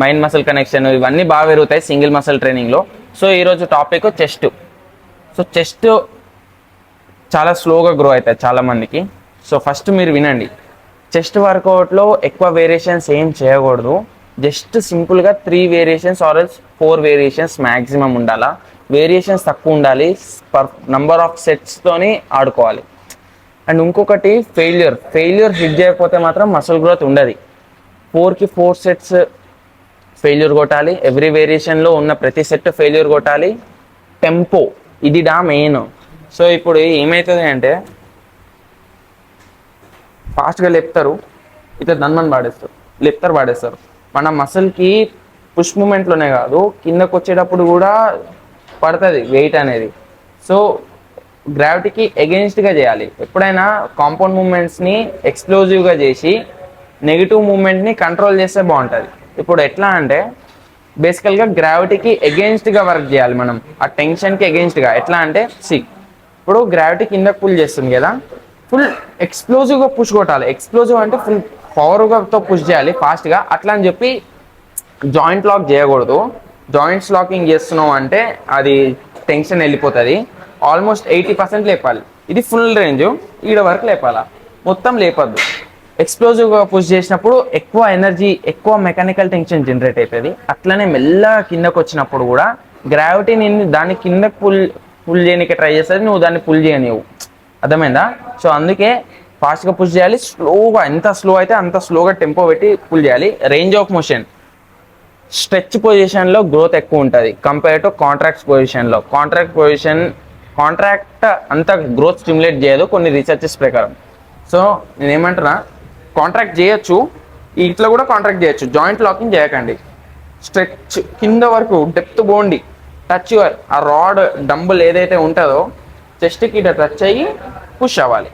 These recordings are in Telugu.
మైండ్ మసిల్ కనెక్షన్ ఇవన్నీ బాగా పెరుగుతాయి సింగిల్ మసిల్ ట్రైనింగ్లో. సో ఈరోజు టాపిక్ చెస్ట్. సో చెస్ట్ చాలా స్లోగా గ్రో అవుతుంది చాలామందికి. సో ఫస్ట్ మీరు వినండి, చెస్ట్ వర్కౌట్లో ఎక్కువ వేరియేషన్స్ ఏం చేయకూడదు. జస్ట్ సింపుల్గా 3 వేరియేషన్స్ ఆర్ 4 వేరియేషన్స్ మ్యాక్సిమం ఉండాలా. వేరియేషన్స్ తక్కువ ఉండాలి, నంబర్ ఆఫ్ సెట్స్తోని ఆడుకోవాలి. అండ్ ఇంకొకటి ఫెయిల్యూర్ హిట్ చేయకపోతే మాత్రం మసిల్ గ్రోత్ ఉండదు. 4కి 4 సెట్స్ ఫెయిల్యూర్ కొట్టాలి. ఎవ్రీ వేరియేషన్లో ఉన్న ప్రతి సెట్ ఫెయిల్యూర్ కొట్టాలి. టెంపో ఇది మెయిన్. సో ఇప్పుడు ఏమవుతుంది అంటే ఫాస్ట్గా లేపుతారు, ఇట్లా దన్మని పాడేస్తారు. మన మసిల్కి పుష్ మూమెంట్లోనే కాదు, కిందకు వచ్చేటప్పుడు కూడా పడుతుంది వెయిట్ అనేది. సో గ్రావిటీకి ఎగెన్స్ట్గా చేయాలి. ఎప్పుడైనా కాంపౌండ్ మూమెంట్స్ని ఎక్స్ప్లోజివ్గా చేసి నెగిటివ్ మూమెంట్ని కంట్రోల్ చేస్తే బాగుంటుంది. ఇప్పుడు ఎట్లా అంటే బేసికల్గా గ్రావిటీకి ఎగెన్స్ట్గా వర్క్ చేయాలి మనం, ఆ టెన్షన్కి ఎగెన్స్ట్గా. ఎట్లా అంటే ఇప్పుడు గ్రావిటీ కిందకు పుల్ చేస్తుంది కదా, ఫుల్ ఎక్స్ప్లోజివ్గా పుష్ కొట్టాలి. ఎక్స్ప్లోజివ్ అంటే ఫుల్ పవర్తో పుష్ చేయాలి ఫాస్ట్గా. అట్లా అని చెప్పి జాయింట్ లాక్ చేయకూడదు. జాయింట్స్ లాకింగ్ చేస్తున్నావు అంటే అది టెన్షన్ వెళ్ళిపోతుంది. ఆల్మోస్ట్ 80% లేపాలి. ఇది ఫుల్ రేంజ్, ఈడ వరకు లేపాలా, మొత్తం లేపద్దు. ఎక్స్ప్లోజివ్గా పుష్ చేసినప్పుడు ఎక్కువ ఎనర్జీ, ఎక్కువ మెకానికల్ టెన్షన్ జనరేట్ అవుతుంది. అట్లనే మెల్లగా కిందకు వచ్చినప్పుడు కూడా గ్రావిటీ నిన్ను దాన్ని కిందకు పుల్ చేయడానికి ట్రై చేస్తుంది, నువ్వు దాన్ని పుల్ చేయనివ్వు. అర్థమైందా? సో అందుకే ఫాస్ట్గా పుష్ చేయాలి, స్లోగా, ఎంత స్లో అయితే అంత స్లోగా టెంపో పెట్టి పుల్ చేయాలి. రేంజ్ ఆఫ్ మోషన్ స్ట్రెచ్ పొజిషన్లో గ్రోత్ ఎక్కువ ఉంటుంది కంపేర్ టు కాంట్రాక్ట్ పొజిషన్లో. కాంట్రాక్ట్ అంత గ్రోత్ స్టిమ్యులేట్ చేయదు కొన్ని రీసెర్చెస్ ప్రకారం. సో నేనేమంటున్నా, కాంట్రాక్ట్ చేయొచ్చు, ఇట్లా కూడా కాంట్రాక్ట్ చేయొచ్చు. జాయింట్ లాకింగ్ చేయకండి. స్ట్రెచ్ కింద వరకు డెప్త్ పోండి, టచ్ యువర్ ఆ రాడ్ డంబుల్ ఏదైతే ఉంటుందో చెస్ట్కి ఇట్లా టచ్ అయ్యి పుష్ అవ్వాలి.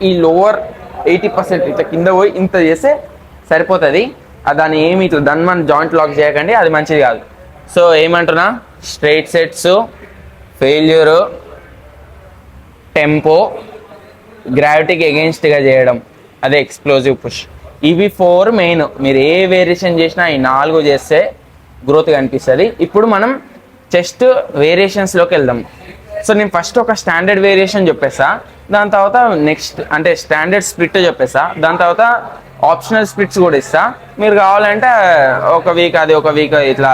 ఈ లోవర్ 80% ఇట్లా కింద పోయి ఇంత చేస్తే సరిపోతుంది. దాన్ని ఏమి ఇట్లా దన్మని జాయింట్ లాక్ చేయకండి, అది మంచిది కాదు. సో ఏమంటున్నా, స్ట్రైట్ సెట్స్, ఫెయిల్యూరు, టెంపో, గ్రావిటీకి ఎగెన్స్ట్గా చేయడం, అదే ఎక్స్ప్లోజివ్ పుష్. ఇవి 4 మెయిన్. మీరు ఏ వేరియేషన్ చేసినా ఈ 4 చేస్తే గ్రోత్ కనిపిస్తుంది. ఇప్పుడు మనం చెస్ట్ వేరియేషన్స్లోకి వెళ్దాం. సో నేను ఫస్ట్ ఒక స్టాండర్డ్ వేరియేషన్ చెప్పేస్తా, దాని తర్వాత నెక్స్ట్ అంటే స్టాండర్డ్ స్ప్లిట్ చెప్పేస్తా, దాని తర్వాత ఆప్షనల్ స్ప్లిట్స్ కూడా ఇస్తా. మీరు కావాలంటే ఒక వీక్ ఇట్లా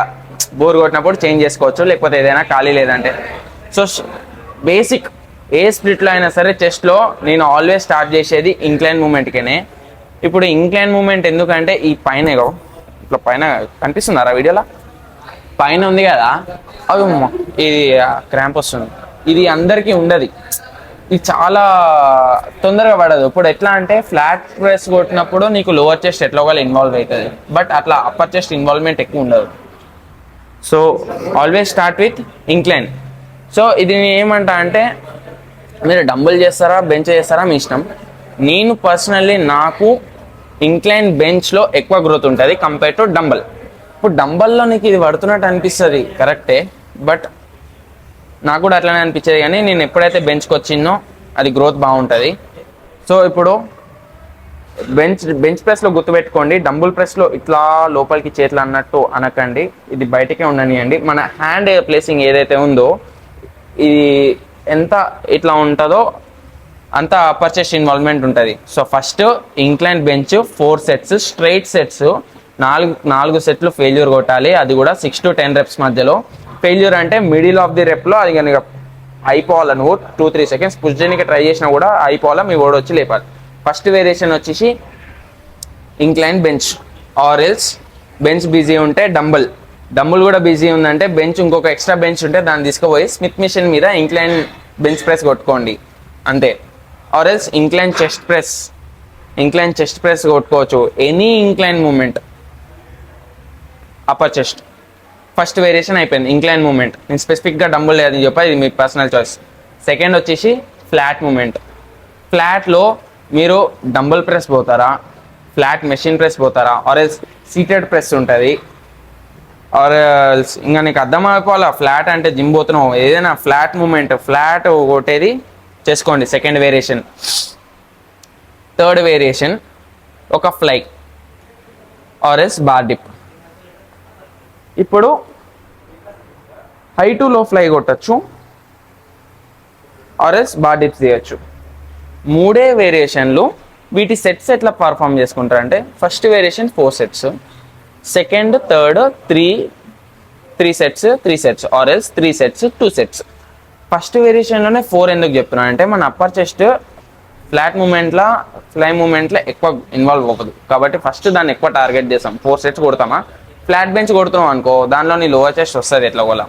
బోర్ కొట్టినప్పుడు చేంజ్ చేసుకోవచ్చు, లేకపోతే ఏదైనా ఖాళీ లేదంటే. సో బేసిక్ ఏ స్ప్లిట్లో అయినా సరే చెస్ట్లో నేను ఆల్వేస్ స్టార్ట్ చేసేది ఇంక్లైన్ మూమెంట్కేనే. ఇప్పుడు ఇంక్లైన్ మూమెంట్ ఎందుకంటే ఈ పైన ఇట్లా పైన కనిపిస్తున్నారా వీడియోలో, పైన ఉంది కదా, అవి ఇది క్రాంప్ వస్తుంది. ఇది అందరికీ ఉండదు, ఇది చాలా తొందరగా పడదు. ఇప్పుడు ఎట్లా అంటే ఫ్లాట్ ప్రెస్ కొట్టినప్పుడు నీకు లోవర్ చెస్ట్ ఎట్లా ఒకవేళ ఇన్వాల్వ్ అవుతుంది, బట్ అట్లా అప్పర్ చెస్ట్ ఇన్వాల్వ్మెంట్ ఎక్కువ ఉండదు. So always start with incline. So ఇది ఏమంటా అంటే మీరు డంబుల్ చేస్తారా బెంచ్ చేస్తారా మీ ఇష్టం. నేను పర్సనల్లీ నాకు ఇంక్లైన్ బెంచ్లో ఎక్కువ గ్రోత్ ఉంటుంది కంపేర్ టు డంబల్. ఇప్పుడు డంబల్లో నీకు ఇది పడుతున్నట్టు అనిపిస్తుంది కరెక్టే, బట్ నాకు కూడా అట్లనే అనిపించేది. కానీ నేను ఎప్పుడైతే బెంచ్కి వచ్చిందో అది గ్రోత్ బాగుంటుంది. సో ఇప్పుడు బెంచ్ ప్రెస్లో గుర్తుపెట్టుకోండి, డంబుల్ ప్రెస్లో ఇట్లా లోపలికి చేతులు అన్నట్టు అనకండి, ఇది బయటకే ఉండనియండి. మన హ్యాండ్ ప్లేసింగ్ ఏదైతే ఉందో ఇది ఎంత ఇట్లా ఉంటుందో అంత అప్పర్ చెస్ట్ ఇన్వాల్వ్మెంట్ ఉంటుంది. So first incline bench 4 sets, straight sets 4 సెట్లు ఫెయిల్యూర్ కొట్టాలి. అది కూడా 6 to 10 reps మధ్యలో. ఫెయిల్యూర్ అంటే మిడిల్ ఆఫ్ ది రెప్లో అది కనుక అయిపోవాలా, నువ్వు 2-3 seconds పుష్ చేయడానికి ట్రై చేసినా కూడా అయిపోవాలా, మీ ఓడి వచ్చి లేపాలి. ఫస్ట్ వేరియేషన్ వచ్చేసి incline bench, or else bench busy ఉంటే డంబుల్ కూడా బిజీ ఉందంటే బెంచ్ ఇంకొక ఎక్స్ట్రా బెంచ్ ఉంటే దాన్ని తీసుకుపోయి స్మిత్ మిషన్ మీద ఇంక్లైన్ బెంచ్ ప్రెస్ కొట్టుకోండి అంతే. Or else incline chest press కొట్టుకోవచ్చు. Any incline movement upper chest. First variation అయిపోయింది ఇంక్లైన్ మూమెంట్. నేను స్పెసిఫిక్గా డంబుల్ లేదని చెప్పా, ఇది మీ పర్సనల్ చాయిస్. సెకండ్ వచ్చేసి ఫ్లాట్ మూమెంట్. ఫ్లాట్లో మీరు డంబుల్ ప్రెస్ పోతారా, ఫ్లాట్ మెషిన్ ప్రెస్ పోతారా, ఆర్ ఎల్స్ సీటెడ్ ప్రెస్ ఉంటుంది, ఆర్ ఎల్స్ ఇంకా నీకు అర్థం అయిపోవాలా ఫ్లాట్ అంటే జిమ్ పోతున్నావు, ఏదైనా ఫ్లాట్ మూమెంట్ ఫ్లాట్ కొట్టేది చేసుకోండి. Second variation. థర్డ్ వేరియేషన్ ఒక fly or else bar dip. ఇప్పుడు హై టు లో ఫ్లై కొట్టచ్చు, ఆర్ఎస్ బార్ డిప్స్ చేయొచ్చు. 3 వేరియేషన్లు. వీటి సెట్స్ ఎట్లా పర్ఫామ్ చేసుకుంటారంటే first variation 4 sets, second third 3 sets 3 sets, or else 3 sets 2 sets. First వేరియేషన్లోనే 4 ఎందుకు చెప్తున్నాను అంటే మన అప్పర్ చెస్ట్ ఫ్లాట్ మూమెంట్లో ఫ్లై మూమెంట్లో ఎక్కువ ఇన్వాల్వ్ అవ్వదు కాబట్టి ఫస్ట్ దాన్ని ఎక్కువ టార్గెట్ చేస్తాం. 4 సెట్స్ కొడతామా, ఫ్లాట్ బెంచ్ కొడుతున్నాం అనుకో దానిలో నీ లోవర్ చెస్ట్ వస్తుంది ఎట్లా కూడా.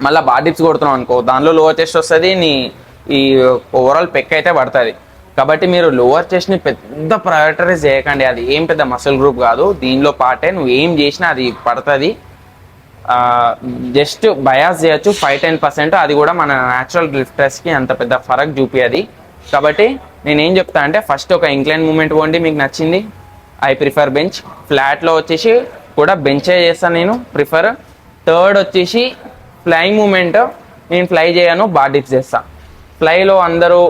మళ్ళీ బార్ డిప్స్ కొడుతున్నాం అనుకో దానిలో లోవర్ చెస్ట్ వస్తుంది, నీ ఈ ఓవరాల్ పెక్ అయితే పడుతుంది. కాబట్టి మీరు లోవర్ చెస్ట్ని పెద్ద ప్రయారిటైజ్ చేయకండి, అది ఏం పెద్ద మసిల్ గ్రూప్ కాదు, దీనిలో పార్టే. నువ్వు ఏం చేసినా అది పడుతుంది. జస్ట్ బయాస్ చేయొచ్చు 5-10%, అది కూడా మన న్యాచురల్ లిఫ్టర్స్కి అంత పెద్ద ఫరక్ చూపియది. కాబట్టి నేనేం చెప్తా అంటే ఫస్ట్ ఒక ఇంక్లైన్ మూమెంట్ పోండి, మీకు నచ్చింది. I prefer bench. ఫ్లాట్లో వచ్చేసి కూడా బెంచే చేస్తాను నేను ప్రిఫర్. థర్డ్ వచ్చేసి ఫ్లై మూమెంట్, నేను ఫ్లై చేయను, బార్ డిప్స్ చేస్తాను. ఫ్లైలో అందరూ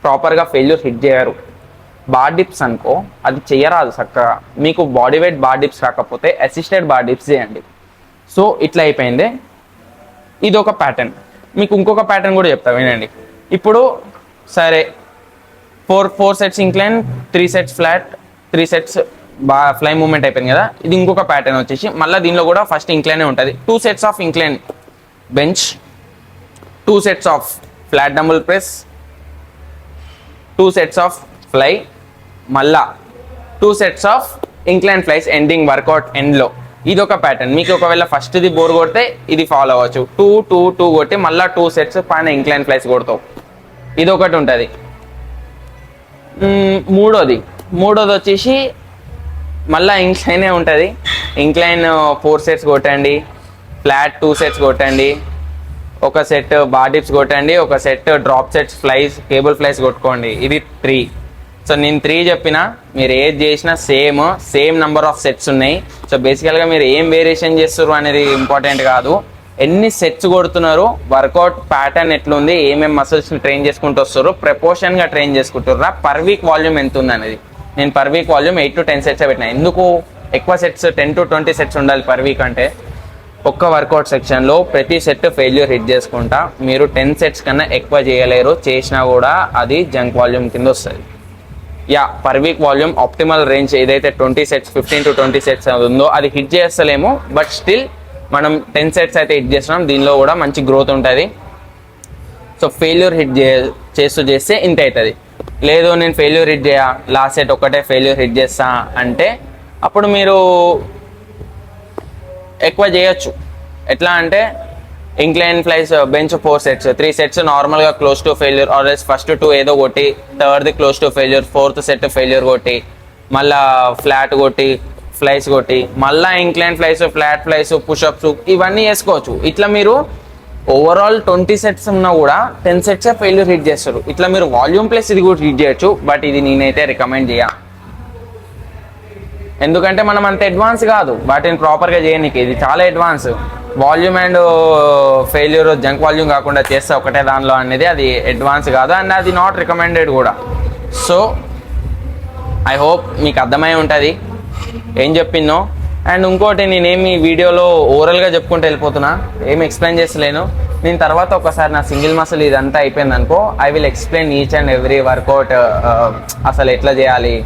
ప్రాపర్గా ఫెయిల్యూర్ హిట్ చేయరు. బార్ డిప్స్ అనుకో అది చెయ్యరాదు చక్కగా. మీకు బాడీ వెయిట్ బార్ డిప్స్ రాకపోతే అసిస్టెడ్ బార్ డిప్స్ చేయండి. సో ఇట్లా అయిపోయింది. ఇది ఒక ప్యాటర్న్. మీకు ఇంకొక ప్యాటర్న్ కూడా చెప్తా వినండి. ఇప్పుడు సరే 4 sets incline, 3 sets flat, 3 sets fly movement అయిపోయింది కదా. ఇది ఇంకొక ప్యాటర్న్ వచ్చేసి మళ్ళీ దీనిలో కూడా ఫస్ట్ ఇంక్లైనే ఉంటుంది. 2 sets of incline bench, 2 sets of flat dumbbell press, 2 sets of fly, మళ్ళా 2 sets of incline flies ending workout ఎండ్లో. ఇది ఒక ప్యాటర్న్. మీకు ఒకవేళ ఫస్ట్ది బోర్ కొడితే ఇది ఫాలో అవ్వచ్చు. 2 కొట్టి మళ్ళీ 2 సెట్స్ పైన ఇంక్లైన్ ఫ్లైస్ కొడతావు. ఇది ఒకటి ఉంటుంది. మూడోది వచ్చేసి మళ్ళీ ఇంక్లైనే ఉంటుంది. ఇంక్లైన్ 4 సెట్స్ కొట్టండి, ఫ్లాట్ 2 సెట్స్ కొట్టండి, ఒక సెట్ బార్ డిప్స్ కొట్టండి, ఒక set drop sets flies cable flies కొట్టుకోండి. ఇది 3. సో నేను 3 చెప్పిన, మీరు ఏది చేసినా సేమ్ నెంబర్ ఆఫ్ సెట్స్ ఉన్నాయి. సో బేసికల్గా మీరు ఏం వేరియేషన్ చేస్తారు అనేది ఇంపార్టెంట్ కాదు, ఎన్ని సెట్స్ కొడుతున్నారు, వర్కౌట్ ప్యాటర్న్ ఎట్లుంది, ఏమేమి మసిల్స్ని ట్రైన్ చేసుకుంటూ వస్తారు, ప్రపోర్షన్గా ట్రైన్ చేసుకుంటారా, పర్ వీక్ వాల్యూమ్ ఎంత ఉంది అనేది. నేను per week volume 8 to 10 sets పెట్టినా. ఎందుకు ఎక్కువ సెట్స్ 10 to 20 సెట్స్ ఉండాలి పర్ వీక్ అంటే ఒక్క వర్కౌట్ సెక్షన్లో ప్రతి సెట్ ఫెయిల్యూర్ హిట్ చేసుకుంటా మీరు 10 సెట్స్ కన్నా ఎక్కువ చేయలేరు. చేసినా కూడా అది జంక్ వాల్యూమ్ కింద వస్తుంది. Per week volume optimal range ఏదైతే 20 సెట్స్ 15 to 20 సెట్స్ ఉందో అది హిట్ చేస్తలేమో, బట్ స్టిల్ మనం 10 సెట్స్ అయితే హిట్ చేస్తున్నాం. దీనిలో కూడా మంచి గ్రోత్ ఉంటుంది. సో ఫెయిల్యూర్ హిట్ చేస్తే ఇంత అవుతుంది. లేదు నేను ఫెయిల్యూర్ హిట్ చేయ, లాస్ట్ సెట్ ఒక్కటే ఫెయిల్యూర్ హిట్ చేస్తా అంటే అప్పుడు మీరు ఎక్కువ చేయొచ్చు. ఎట్లా అంటే incline flies bench 4 sets, 3 sets నార్మల్గా close to failure, or else first 2 ఏదో కొట్టి, థర్డ్ది close to failure, 4th set failure కొట్టి, మళ్ళా ఫ్లాట్ కొట్టి ఫ్లైస్ కొట్టి, మళ్ళీ incline flies, flat flies, pushups ఇవన్నీ వేసుకోవచ్చు. ఇట్లా మీరు ఓవరాల్ 20 సెట్స్ ఉన్నా కూడా 10 సెట్సే ఫెయిల్యూర్ హిట్ చేస్తారు. ఇట్లా మీరు వాల్యూమ్ ప్లస్ ఇది కూడా హిట్ చేయొచ్చు, బట్ ఇది నేనైతే రికమెండ్ చేయ. ఎందుకంటే మనం అంత అడ్వాన్స్ కాదు వాటిని ప్రాపర్గా చేయనీకి. ఇది చాలా advance. Volume and failure junk volume కాకుండా చేస్తే ఒకటే దానిలో అనేది అది అడ్వాన్స్ కాదు, అండ్ అది నాట్ రికమెండెడ్ కూడా. సో ఐ హోప్ మీకు అర్థమై ఉంటుంది ఏం చెప్పినో. అండ్ ఇంకోటి, నేనేమి వీడియోలో ఓవరాల్గా చెప్పుకుంటూ వెళ్ళిపోతున్నా, ఏమి ఎక్స్ప్లెయిన్ చేస్తలేను. నేను తర్వాత ఒకసారి నా సింగిల్ మసిల్ ఇదంతా అయిపోయింది అనుకో, I will explain each and every workout. అసలు ఎట్లా చేయాలి,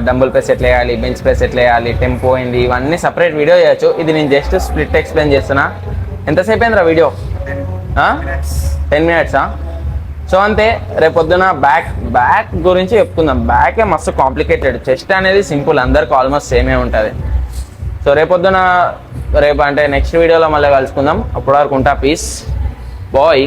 డంబుల్ ప్రెస్ ఎట్లా వేయాలి, బెంచ్ ప్రెస్ ఎట్లా వేయాలి, టెంపో అయింది, ఇవన్నీ సపరేట్ వీడియో చేయొచ్చు. ఇది నేను జస్ట్ స్ప్లిట్ ఎక్స్ప్లెయిన్ చేస్తున్నా. ఎంతసేపు అయిందిరా వీడియో? 10 minutes. సో అంతే. రేపొద్దున బ్యాక్ గురించి చెప్పుకుందాం. బ్యాకే మస్తు కాంప్లికేటెడ్, చెస్ట్ అనేది సింపుల్, అందరికి ఆల్మోస్ట్ సేమే ఉంటుంది. సో రేపు అంటే నెక్స్ట్ వీడియోలో మళ్ళీ కలుసుకుందాం. అప్పటి వరకు ఉంటా. Peace bye.